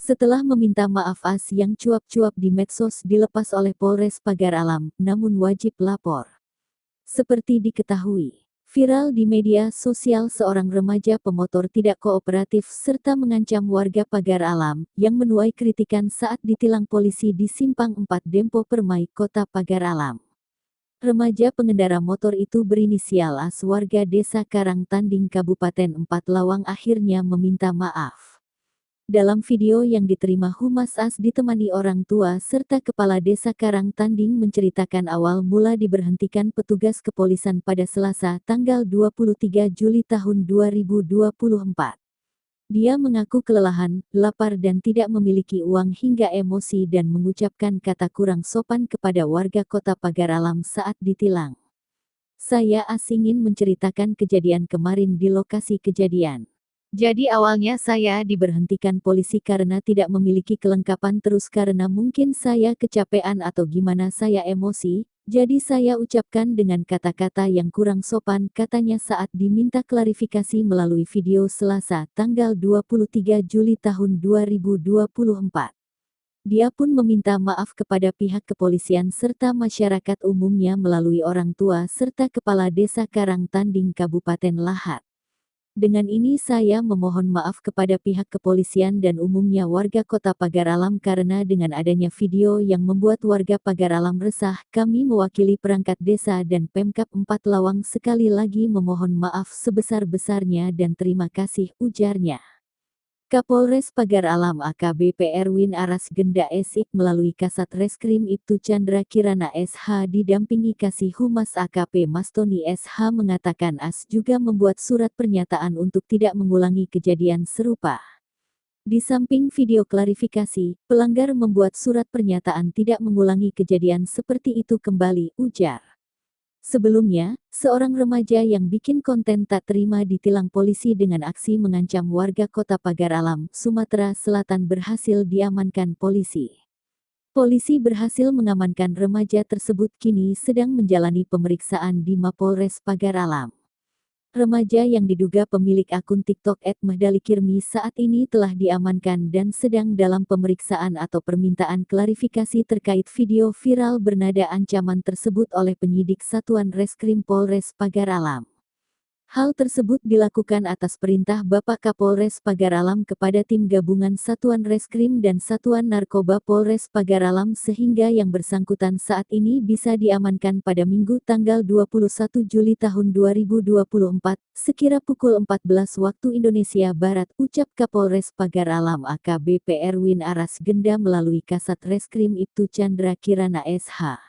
Setelah meminta maaf yang cuap-cuap di medsos dilepas oleh Polres Pagar Alam, namun wajib lapor. Seperti diketahui, viral di media sosial seorang remaja pemotor tidak kooperatif serta mengancam warga Pagar Alam yang menuai kritikan saat ditilang polisi di Simpang 4 Dempo Permai, Kota Pagar Alam. Remaja pengendara motor itu berinisial AS warga Desa Karangtanding Kabupaten 4 Lawang akhirnya meminta maaf. Dalam video yang diterima Humas AS ditemani orang tua serta Kepala Desa Karangtanding menceritakan awal mula diberhentikan petugas kepolisian pada Selasa tanggal 23 Juli tahun 2024. Dia mengaku kelelahan, lapar dan tidak memiliki uang hingga emosi dan mengucapkan kata kurang sopan kepada warga Kota Pagar Alam saat ditilang. Saya ingin menceritakan kejadian kemarin di lokasi kejadian. Jadi awalnya saya diberhentikan polisi karena tidak memiliki kelengkapan terus karena mungkin saya kecapean atau gimana saya emosi, jadi saya ucapkan dengan kata-kata yang kurang sopan katanya saat diminta klarifikasi melalui video Selasa tanggal 23 Juli tahun 2024. Dia pun meminta maaf kepada pihak kepolisian serta masyarakat umumnya melalui orang tua serta Kepala Desa Karangtanding Kabupaten Lahat. Dengan ini saya memohon maaf kepada pihak kepolisian dan umumnya warga Kota Pagar Alam karena dengan adanya video yang membuat warga Pagar Alam resah, kami mewakili perangkat desa dan Pemkab 4 Lawang sekali lagi memohon maaf sebesar-besarnya dan terima kasih, ujarnya. Kapolres Pagar Alam AKBP Erwin Aras Genda SIK melalui Kasat Reskrim Ibtu Chandra Kirana SH didampingi Kasih Humas AKP Mastoni SH mengatakan AS juga membuat surat pernyataan untuk tidak mengulangi kejadian serupa. Di samping video klarifikasi, pelanggar membuat surat pernyataan tidak mengulangi kejadian seperti itu kembali, ujar. Sebelumnya, seorang remaja yang bikin konten tak terima ditilang polisi dengan aksi mengancam warga Kota Pagar Alam, Sumatera Selatan berhasil diamankan polisi. Polisi berhasil mengamankan remaja tersebut kini sedang menjalani pemeriksaan di Mapolres Pagar Alam. Remaja yang diduga pemilik akun TikTok @mehdalikirmi saat ini telah diamankan dan sedang dalam pemeriksaan atau permintaan klarifikasi terkait video viral bernada ancaman tersebut oleh penyidik Satuan Reskrim Polres Pagar Alam. Hal tersebut dilakukan atas perintah Bapak Kapolres Pagar Alam kepada tim gabungan Satuan Reskrim dan Satuan Narkoba Polres Pagar Alam sehingga yang bersangkutan saat ini bisa diamankan pada Minggu tanggal 21 Juli tahun 2024, sekira pukul 14 waktu Indonesia Barat, ucap Kapolres Pagar Alam AKBP Erwin Aras Genda melalui Kasat Reskrim Ibtu Chandra Kirana SH.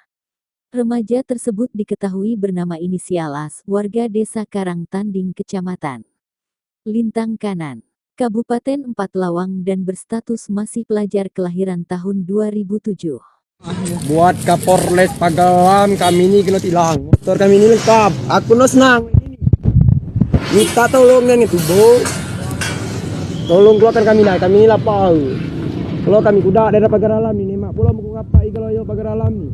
Remaja tersebut diketahui bernama inisial AS, warga Desa Karangtanding Kecamatan Lintang Kanan, Kabupaten 4 Lawang dan berstatus masih pelajar kelahiran tahun 2007. Buat Kapolres Pagar Alam kami ini kena tilang. Motor kami ini lengkap. Aku no senang ini. Minta tolongnya itu, Bu. Tolong keluarkan kami lah. Kami ini lapar. Kalau kami kuda daerah Pagar Alam ini, mak pulau mau ngapai kalau yo Pagar Alam ni.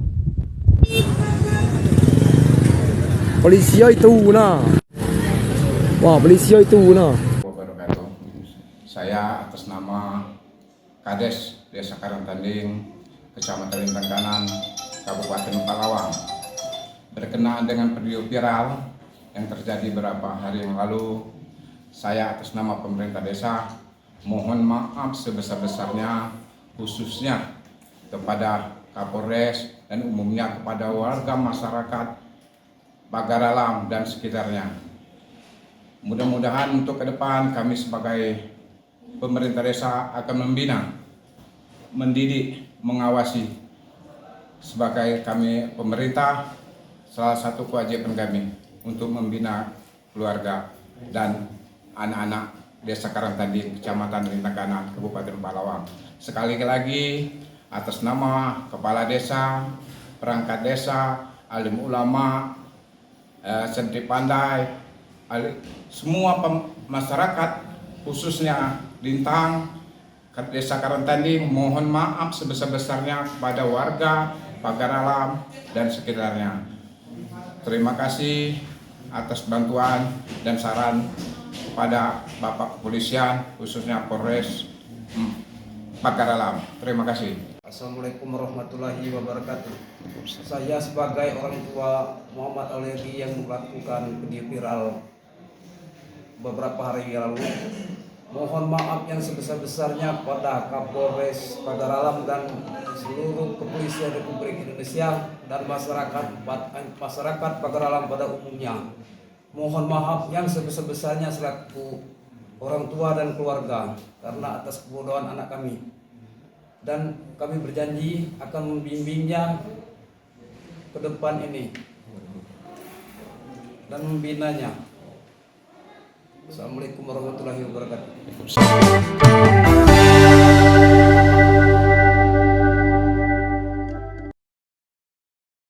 Polisi itu nah. Wah, polisi itu nah. Saya atas nama Kades Desa Karangtanding, Kecamatan Lintang Kanan, Kabupaten Palawang, berkenaan dengan video viral yang terjadi beberapa hari yang lalu, saya atas nama pemerintah desa mohon maaf sebesar-besarnya, khususnya kepada Kapolres dan umumnya kepada warga masyarakat Pagar Alam dan sekitarnya. Mudah-mudahan untuk ke depan kami sebagai pemerintah desa akan membina, mendidik, mengawasi. Sebagai kami pemerintah, salah satu kewajiban kami untuk membina keluarga dan anak-anak Desa Karangtanding, Kecamatan Lintang Kanan, Kabupaten Palawang. Sekali lagi, atas nama Kepala Desa, perangkat desa, alim ulama, santri pandai, semua masyarakat khususnya Lintang, Desa Karangtanding, mohon maaf sebesar-besarnya kepada warga Pagar Alam dan sekitarnya. Terima kasih atas bantuan dan saran kepada Bapak Kepolisian, khususnya Polres Pagar Alam. Terima kasih. Assalamualaikum warahmatullahi wabarakatuh. Saya sebagai orang tua Muhammad Auleri yang melakukan video viral beberapa hari lalu, mohon maaf yang sebesar-besarnya pada Kapolres Pagar Alam dan seluruh kepolisian Republik Indonesia dan masyarakat Pagar Alam pada umumnya. Mohon maaf yang sebesar-besarnya selaku orang tua dan keluarga karena atas kebodohan anak kami. Dan kami berjanji akan membimbingnya ke depan ini dan membinanya. Assalamualaikum warahmatullahi wabarakatuh.